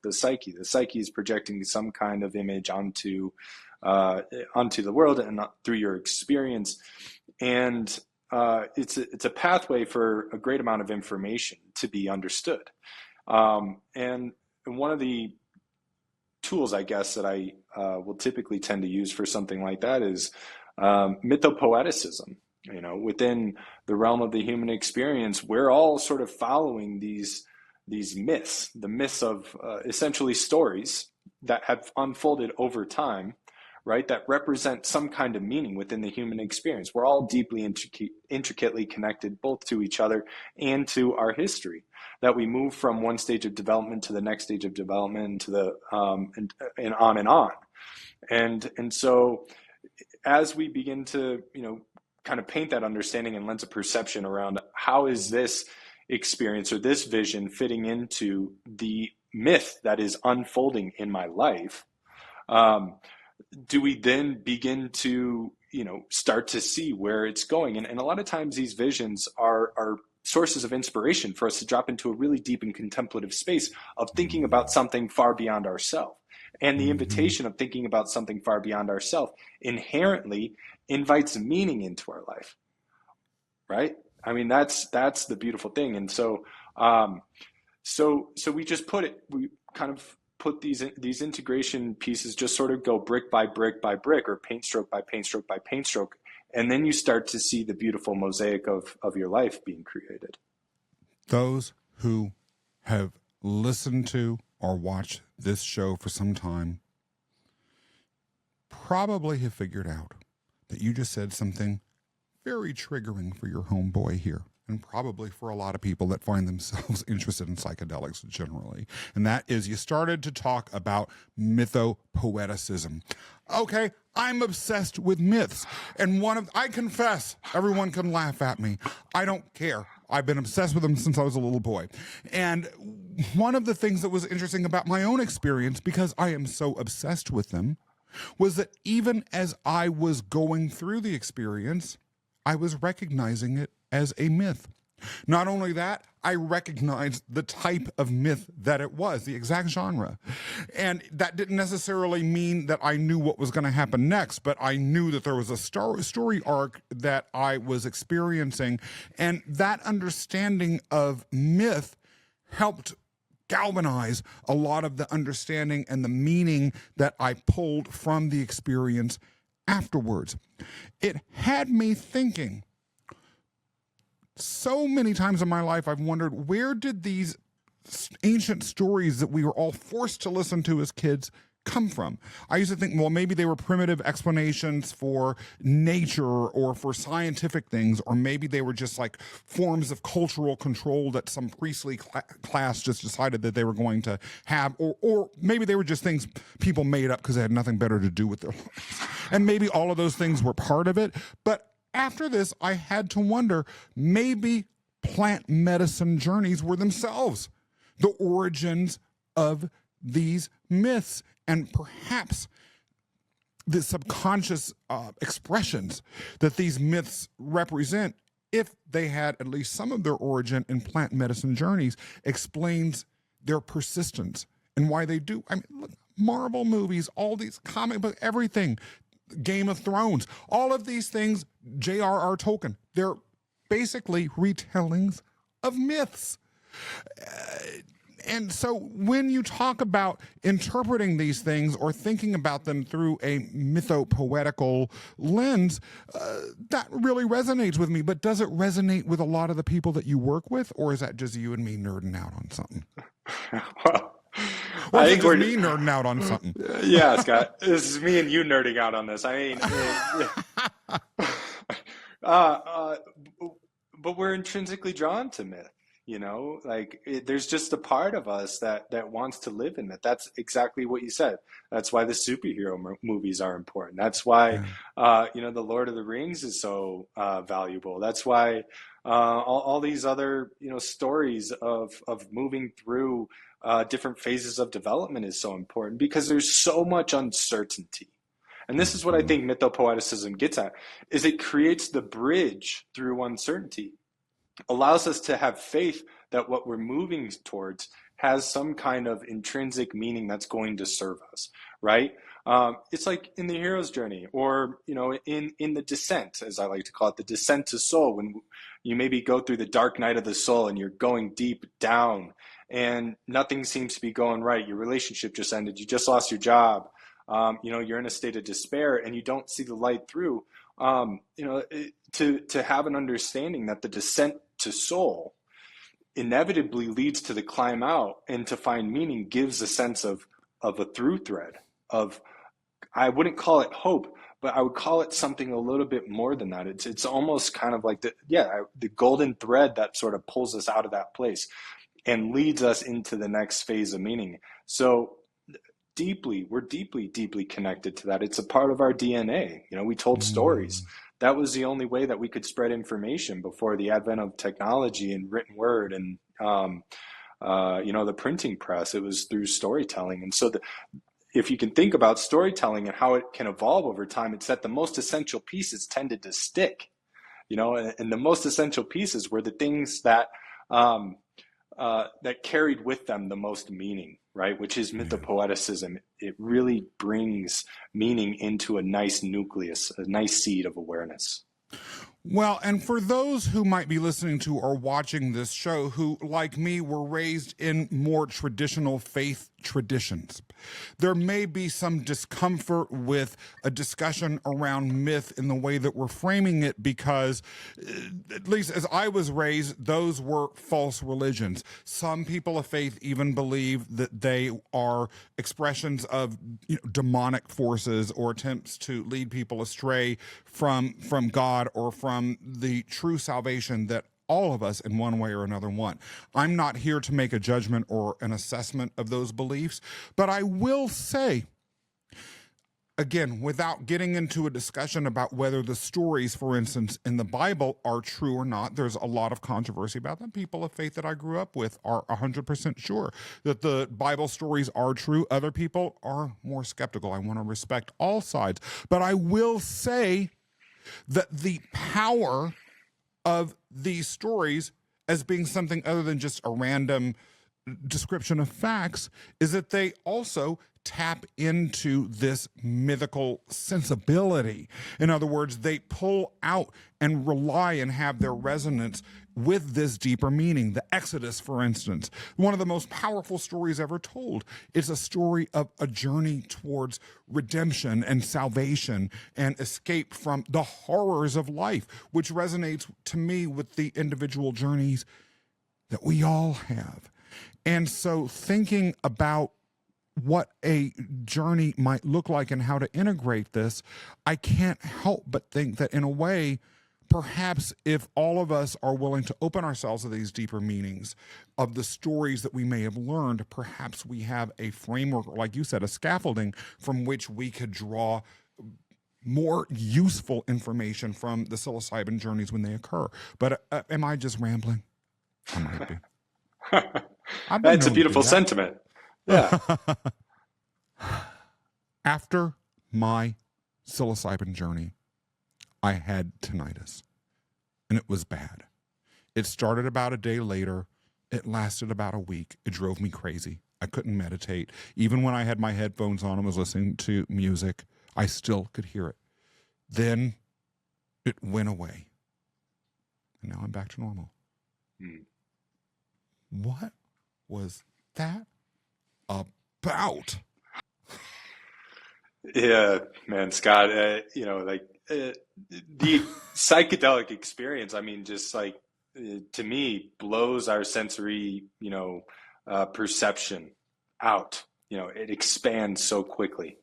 the psyche. The psyche is projecting some kind of image onto the world and through your experience. And it's a pathway for a great amount of information to be understood. And one of the tools, I guess, that I will typically tend to use for something like that is mythopoeticism. You know, within the realm of the human experience, we're all sort of following these myths, the myths of essentially stories that have unfolded over time, right? That represent some kind of meaning within the human experience. We're all deeply intricately connected, both to each other and to our history. That we move from one stage of development to the next stage of development, to the and on and on. And so, as we begin to, you know, kind of paint that understanding and lens of perception around how is this experience or this vision fitting into the myth that is unfolding in my life, do we then begin to, you know, start to see where it's going? And a lot of times these visions are sources of inspiration for us to drop into a really deep and contemplative space of thinking about something far beyond ourselves. And the invitation of thinking about something far beyond ourselves inherently invites meaning into our life, right? I mean, that's the beautiful thing. And so, so we just we kind of put these integration pieces, just sort of go brick by brick by brick, or paint stroke by paint stroke by paint stroke. And then you start to see the beautiful mosaic of your life being created. Those who have listened to or watched this show for some time probably have figured out that you just said something very triggering for your homeboy here, and probably for a lot of people that find themselves interested in psychedelics generally. And that is, you started to talk about mythopoeticism. Okay, I'm obsessed with myths. And I confess, everyone can laugh at me. I don't care. I've been obsessed with them since I was a little boy. And one of the things that was interesting about my own experience, because I am so obsessed with them, was that even as I was going through the experience, I was recognizing it as a myth. Not only that, I recognized the type of myth that it was, the exact genre. And that didn't necessarily mean that I knew what was going to happen next, but I knew that there was a story arc that I was experiencing. And that understanding of myth helped galvanize a lot of the understanding and the meaning that I pulled from the experience afterwards. It had me thinking. So many times in my life, I've wondered, where did these ancient stories that we were all forced to listen to as kids come from? I used to think, well, maybe they were primitive explanations for nature or for scientific things, or maybe they were just like forms of cultural control that some priestly class just decided that they were going to have, or maybe they were just things people made up because they had nothing better to do with their lives. And maybe all of those things were part of it. But after this, I had to wonder, maybe plant medicine journeys were themselves the origins of these myths, and perhaps the subconscious expressions that these myths represent, if they had at least some of their origin in plant medicine journeys, explains their persistence and why they do. I mean, look, Marvel movies, all these comic books, everything, Game of Thrones, all of these things, J.R.R. Tolkien, they're basically retellings of myths. And so when you talk about interpreting these things or thinking about them through a mythopoetical lens, that really resonates with me. But does it resonate with a lot of the people that you work with, or is that just you and me nerding out on something? Well, or is it just me nerding out on something? Yeah, Scott, this is me and you nerding out on this. I mean, but we're intrinsically drawn to myth. You know, like there's just a part of us that wants to live in it. That's exactly what you said. That's why the superhero movies are important. That's why, you know, the Lord of the Rings is so valuable. That's why all these other, you know, stories of moving through different phases of development is so important, because there's so much uncertainty. And this is what I think mythopoeticism gets at, is it creates the bridge through uncertainty. Allows us to have faith that what we're moving towards has some kind of intrinsic meaning that's going to serve us, right? It's like in the hero's journey, or, you know, in the descent, as I like to call it, the descent to soul, when, You maybe go through the dark night of the soul and you're going deep down and nothing seems to be going right. Your relationship just ended. You just lost your job. You're in a state of despair and you don't see the light through. To have an understanding that the descent to soul inevitably leads to the climb out, and to find meaning gives a sense of a through thread of, I wouldn't call it hope, but I would call it something a little bit more than that. It's almost kind of like the golden thread that sort of pulls us out of that place and leads us into the next phase of meaning. So we're deeply connected to that. It's a part of our DNA. We told stories. That was the only way that we could spread information before the advent of technology and written word and the printing press. It was through storytelling. And so if you can think about storytelling and how it can evolve over time, it's that the most essential pieces tended to stick, and the most essential pieces were the things that that carried with them the most meaning, right? Which is mythopoeticism. It really brings meaning into a nice nucleus, a nice seed of awareness. Well, and for those who might be listening to or watching this show who, like me, were raised in more traditional faith traditions, there may be some discomfort with a discussion around myth in the way that we're framing it because, at least as I was raised, those were false religions. Some people of faith even believe that they are expressions of demonic forces or attempts to lead people astray from God or from the true salvation that all of us in one way or another want. I'm not here to make a judgment or an assessment of those beliefs, but I will say, again, without getting into a discussion about whether the stories, for instance, in the Bible are true or not, there's a lot of controversy about them. People of faith that I grew up with are 100% sure that the Bible stories are true. Other people are more skeptical. I want to respect all sides. But I will say that the power of these stories as being something other than just a random description of facts is that they also tap into this mythical sensibility. In other words, they pull out and rely and have their resonance with this deeper meaning. The Exodus, for instance, one of the most powerful stories ever told. It's a story of a journey towards redemption and salvation and escape from the horrors of life, which resonates to me with the individual journeys that we all have. And so thinking about what a journey might look like and how to integrate this, I can't help but think that in a way, perhaps if all of us are willing to open ourselves to these deeper meanings of the stories that we may have learned, perhaps we have a framework, like you said, a scaffolding from which we could draw more useful information from the psilocybin journeys when they occur. But am I just rambling? I might be. That's a beautiful sentiment. Yeah. After my psilocybin journey, I had tinnitus, and it was bad. It started about a day later. It lasted about a week. It drove me crazy. I couldn't meditate. Even when I had my headphones on and was listening to music, I still could hear it. Then it went away. And now I'm back to normal. What was that about? Yeah, man, Scott, the psychedelic experience, I mean, just like, to me, blows our sensory, perception out. It expands so quickly,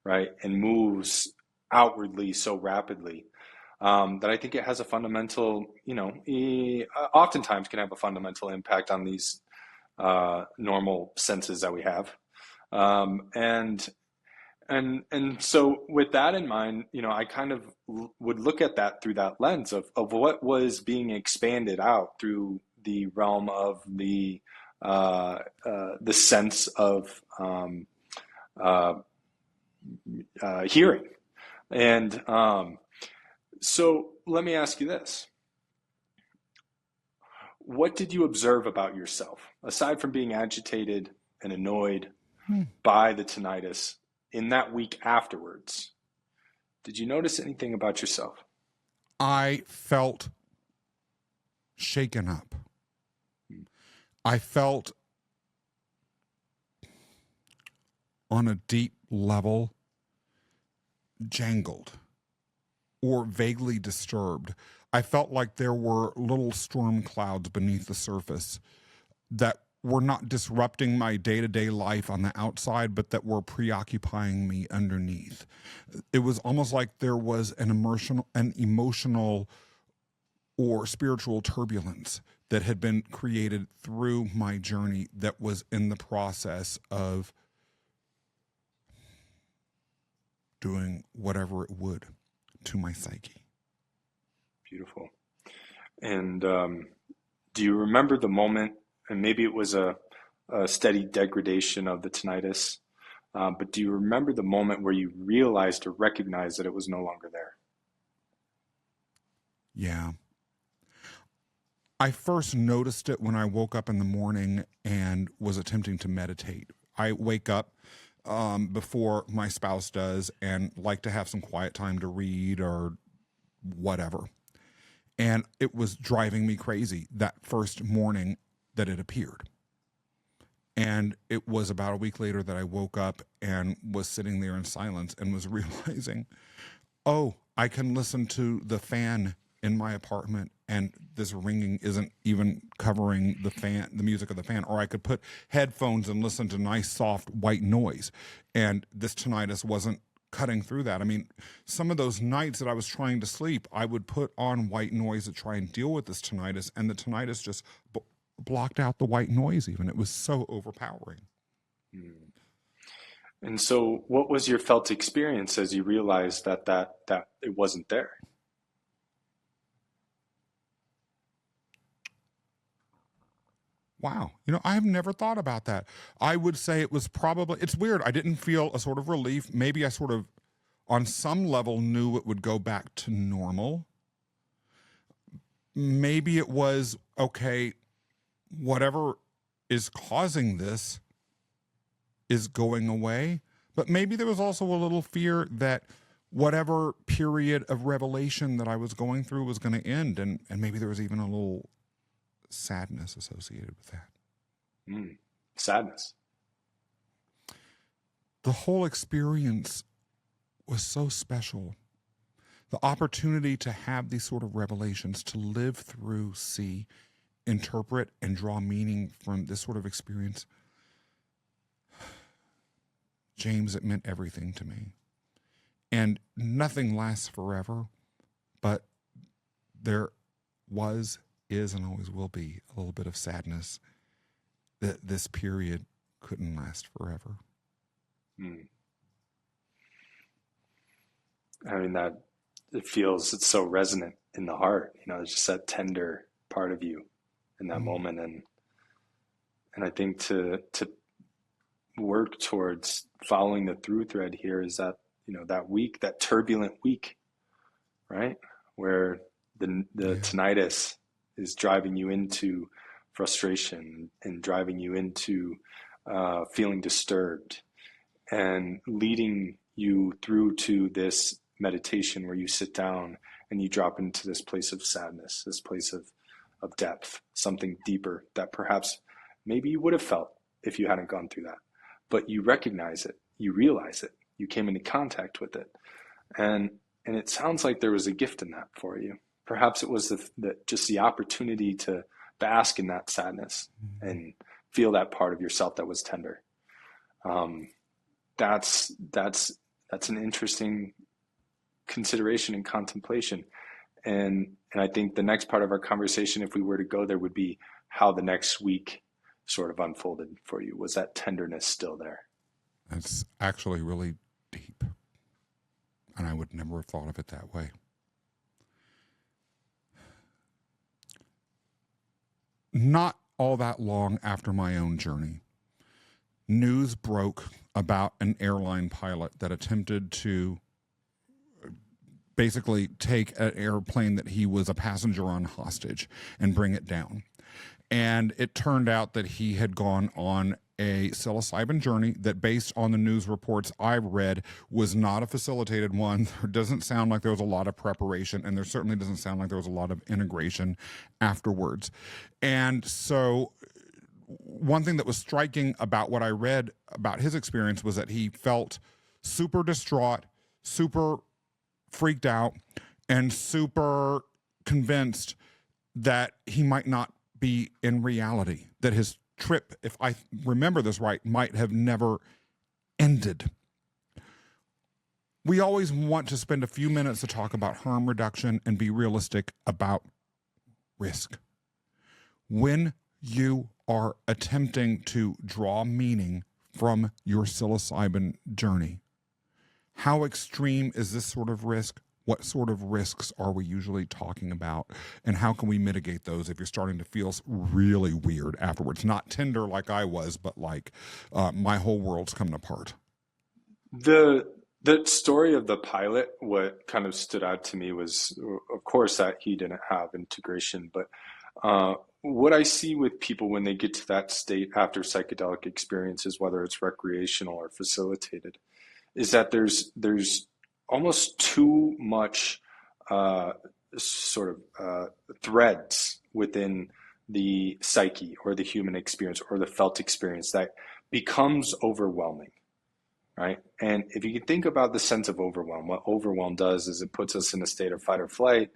right? And moves outwardly so rapidly, that I think it has a fundamental, oftentimes can have a fundamental impact on these normal senses that we have. And so with that in mind, I kind of would look at that through that lens of what was being expanded out through the realm of the sense of hearing. And so let me ask you this. What did you observe about yourself, aside from being agitated and annoyed by the tinnitus in that week afterwards? Did you notice anything about yourself? I felt shaken up. I felt on a deep level jangled or vaguely disturbed. I felt like there were little storm clouds beneath the surface that were not disrupting my day-to-day life on the outside, but that were preoccupying me underneath. It was almost like there was an emotional or spiritual turbulence that had been created through my journey that was in the process of doing whatever it would to my psyche. Beautiful. And do you remember the moment, and maybe it was a steady degradation of the tinnitus, but do you remember the moment where you realized or recognized that it was no longer there? Yeah. I first noticed it when I woke up in the morning and was attempting to meditate. I wake up before my spouse does and like to have some quiet time to read or whatever. And it was driving me crazy that first morning that it appeared. And it was about a week later that I woke up and was sitting there in silence and was realizing, oh, I can listen to the fan in my apartment and this ringing isn't even covering the music of the fan. Or I could put headphones and listen to nice, soft, white noise. And this tinnitus wasn't cutting through that. I mean, some of those nights that I was trying to sleep, I would put on white noise to try and deal with this tinnitus, and the tinnitus just blocked out the white noise even. It was so overpowering. And so what was your felt experience as you realized that it wasn't there? Wow. I've never thought about that. I would say it was probably, it's weird. I didn't feel a sort of relief. Maybe I sort of, on some level, knew it would go back to normal. Maybe it was, okay, whatever is causing this is going away. But maybe there was also a little fear that whatever period of revelation that I was going through was going to end. And maybe there was even a little sadness associated with that. Sadness. The whole experience was so special. The opportunity to have these sort of revelations, to live through, see, interpret, and draw meaning from this sort of experience. James, it meant everything to me. And nothing lasts forever, but there was, is, and always will be a little bit of sadness that this period couldn't last forever. I mean, that it's so resonant in the heart. It's just that tender part of you in that moment. And I think to work towards following the through thread here is that, that week, that turbulent week, right? Where the tinnitus is driving you into frustration and driving you into feeling disturbed and leading you through to this meditation where you sit down and you drop into this place of sadness, this place of depth, something deeper that perhaps maybe you would have felt if you hadn't gone through that. But you recognize it, you realize it, you came into contact with it. And it sounds like there was a gift in that for you. Perhaps it was just the opportunity to bask in that sadness and feel that part of yourself that was tender. That's an interesting consideration and contemplation. And I think the next part of our conversation, if we were to go there, would be how the next week sort of unfolded for you. Was that tenderness still there? That's actually really deep. And I would never have thought of it that way. Not all that long after my own journey, news broke about an airline pilot that attempted to basically take an airplane that he was a passenger on hostage and bring it down. And it turned out that he had gone on a psilocybin journey that, based on the news reports I've read, was not a facilitated one. There doesn't sound like there was a lot of preparation, and there certainly doesn't sound like there was a lot of integration afterwards. And so one thing that was striking about what I read about his experience was that he felt super distraught, super freaked out, and super convinced that he might not be in reality, that his trip, if I remember this right, might have never ended. We always want to spend a few minutes to talk about harm reduction and be realistic about risk. When you are attempting to draw meaning from your psilocybin journey, how extreme is this sort of risk? What sort of risks are we usually talking about? And how can we mitigate those if you're starting to feel really weird afterwards? Not tender like I was, but like my whole world's coming apart. The story of the pilot, what kind of stood out to me was, of course, that he didn't have integration. But what I see with people when they get to that state after psychedelic experiences, whether it's recreational or facilitated, is that there's almost too much threads within the psyche or the human experience or the felt experience that becomes overwhelming, right? And if you can think about the sense of overwhelm, what overwhelm does is it puts us in a state of fight or flight,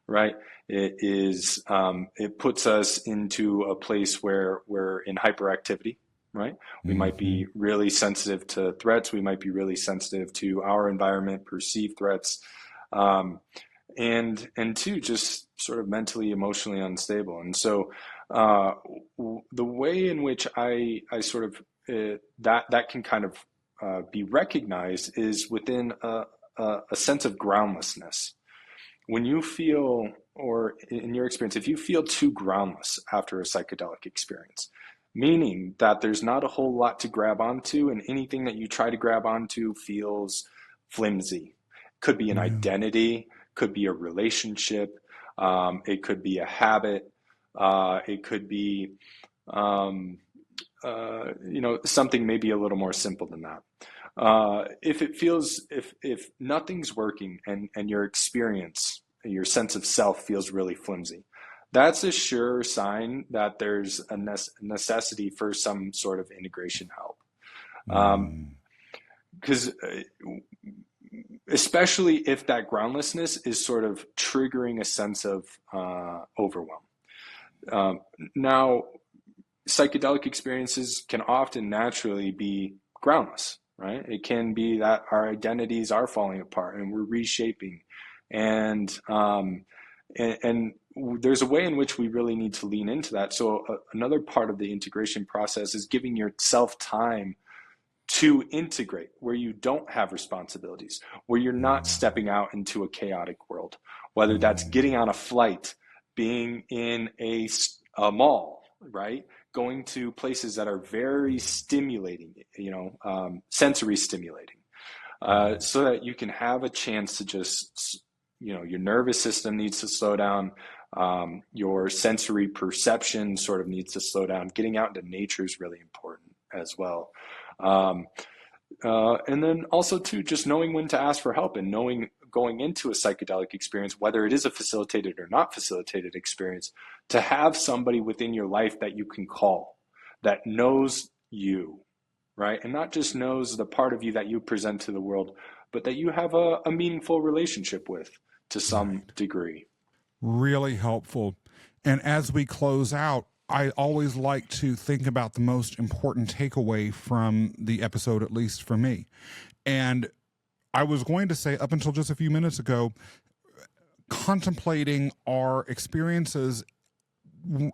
right? It puts us into a place where we're in hyperactivity, right? We might be really sensitive to threats. We might be really sensitive to our environment, perceived threats, and two, just sort of mentally, emotionally unstable. And so the way in which I sort of that can kind of be recognized is within a sense of groundlessness. When you feel, or in your experience, if you feel too groundless after a psychedelic experience, meaning that there's not a whole lot to grab onto, and anything that you try to grab onto feels flimsy. Could be an identity, could be a relationship, it could be a habit, it could be something maybe a little more simple than that. If nothing's working and your experience, your sense of self feels really flimsy, that's a sure sign that there's a necessity for some sort of integration help. Because especially if that groundlessness is sort of triggering a sense of overwhelm. Now, psychedelic experiences can often naturally be groundless, right? It can be that our identities are falling apart and we're reshaping, and there's a way in which we really need to lean into that. So another part of the integration process is giving yourself time to integrate, where you don't have responsibilities, where you're not stepping out into a chaotic world, whether that's getting on a flight, being in a mall, right? Going to places that are very stimulating, sensory stimulating, so that you can have a chance to just, your nervous system needs to slow down. Your sensory perception sort of needs to slow down. Getting out into nature is really important as well. And then also too, just knowing when to ask for help, and knowing going into a psychedelic experience, whether it is a facilitated or not facilitated experience, to have somebody within your life that you can call, that knows you, right? And not just knows the part of you that you present to the world, but that you have a meaningful relationship with to some degree. Really helpful. And as we close out, I always like to think about the most important takeaway from the episode, at least for me. And I was going to say, up until just a few minutes ago, contemplating our experiences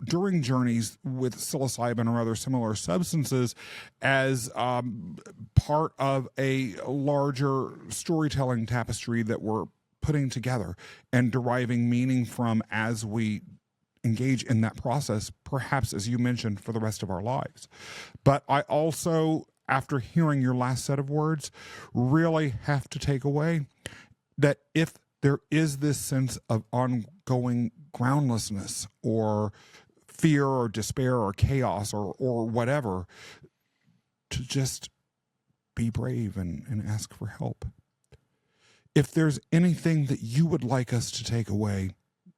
during journeys with psilocybin or other similar substances as part of a larger storytelling tapestry that we're putting together and deriving meaning from as we engage in that process, perhaps, as you mentioned, for the rest of our lives. But I also, after hearing your last set of words, really have to take away that if there is this sense of ongoing groundlessness or fear or despair or chaos or whatever, to just be brave and ask for help. If there's anything that you would like us to take away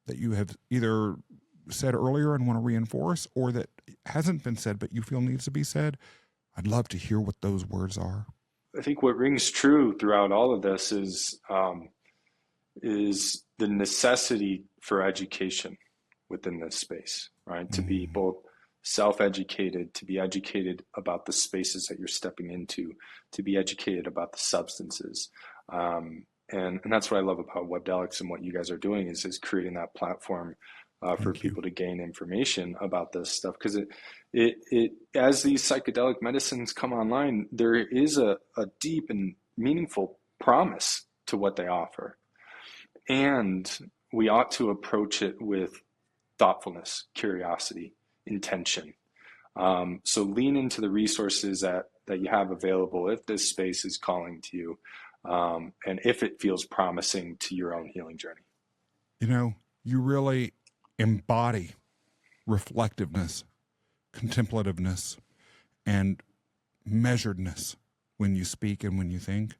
that you have either said earlier and want to reinforce, or that hasn't been said but you feel needs to be said, I'd love to hear what those words are. I think what rings true throughout all of this is the necessity for education within this space, right? To be both self-educated, to be educated about the spaces that you're stepping into, to be educated about the substances. And that's what I love about Webdelics and what you guys are doing is creating that platform for people to gain information about this stuff. Because it as these psychedelic medicines come online, there is a deep and meaningful promise to what they offer. And we ought to approach it with thoughtfulness, curiosity, intention. So lean into the resources that you have available if this space is calling to you, and if it feels promising to your own healing journey. You know, you really embody reflectiveness, contemplativeness, and measuredness when you speak and when you think.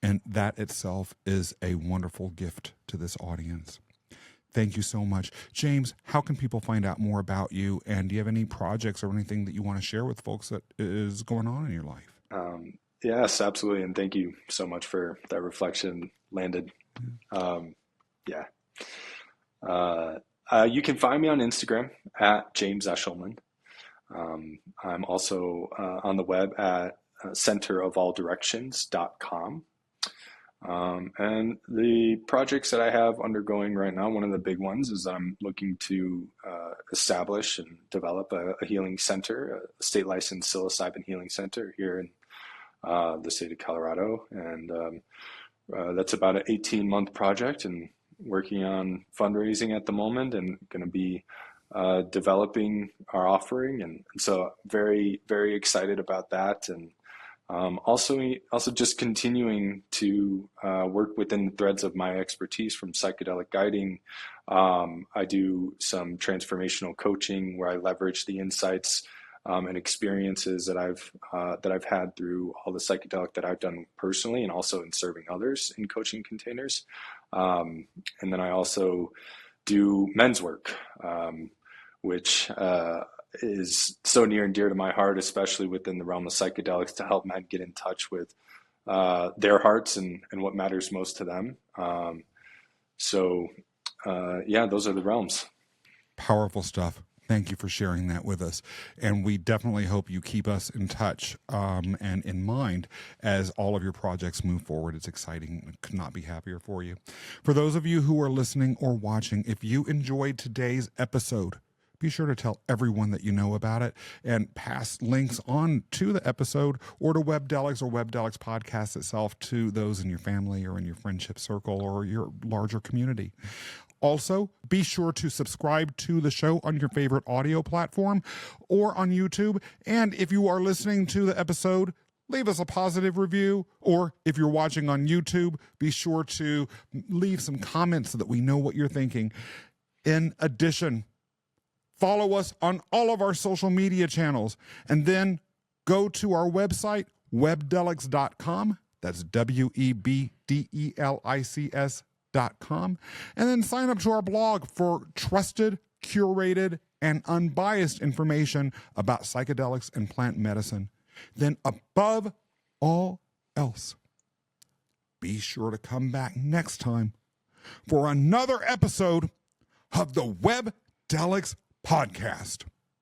And that itself is a wonderful gift to this audience. Thank you so much. James, how can people find out more about you? And do you have any projects or anything that you want to share with folks that is going on in your life? Yes, absolutely. And thank you so much for that reflection, Landon. You can find me on Instagram at James Eshelman. I'm also on the web at centerofalldirections.com. And the projects that I have undergoing right now, one of the big ones is I'm looking to establish and develop a healing center, a state licensed psilocybin healing center here in the state of Colorado. And that's about an 18-month project, and working on fundraising at the moment, and going to be developing our offering. And so very, very excited about that. And also just continuing to work within the threads of my expertise from psychedelic guiding. I do some transformational coaching where I leverage the insights and experiences that I've had through all the psychedelic that I've done personally, and also in serving others in coaching containers. And then I also do men's work, which is so near and dear to my heart, especially within the realm of psychedelics, to help men get in touch with their hearts and what matters most to them. Those are the realms. Powerful stuff. Thank you for sharing that with us. And we definitely hope you keep us in touch and in mind as all of your projects move forward. It's exciting. I could not be happier for you. For those of you who are listening or watching, if you enjoyed today's episode, be sure to tell everyone that you know about it and pass links on to the episode or to Webdelics or Webdelics podcast itself to those in your family or in your friendship circle or your larger community. Also, be sure to subscribe to the show on your favorite audio platform or on YouTube. And if you are listening to the episode, leave us a positive review. Or if you're watching on YouTube, be sure to leave some comments so that we know what you're thinking. In addition, follow us on all of our social media channels, and then go to our website, webdelics.com. That's WEBDELICS.com. And then sign up to our blog for trusted, curated, and unbiased information about psychedelics and plant medicine. Then above all else, be sure to come back next time for another episode of the Webdelics Podcast.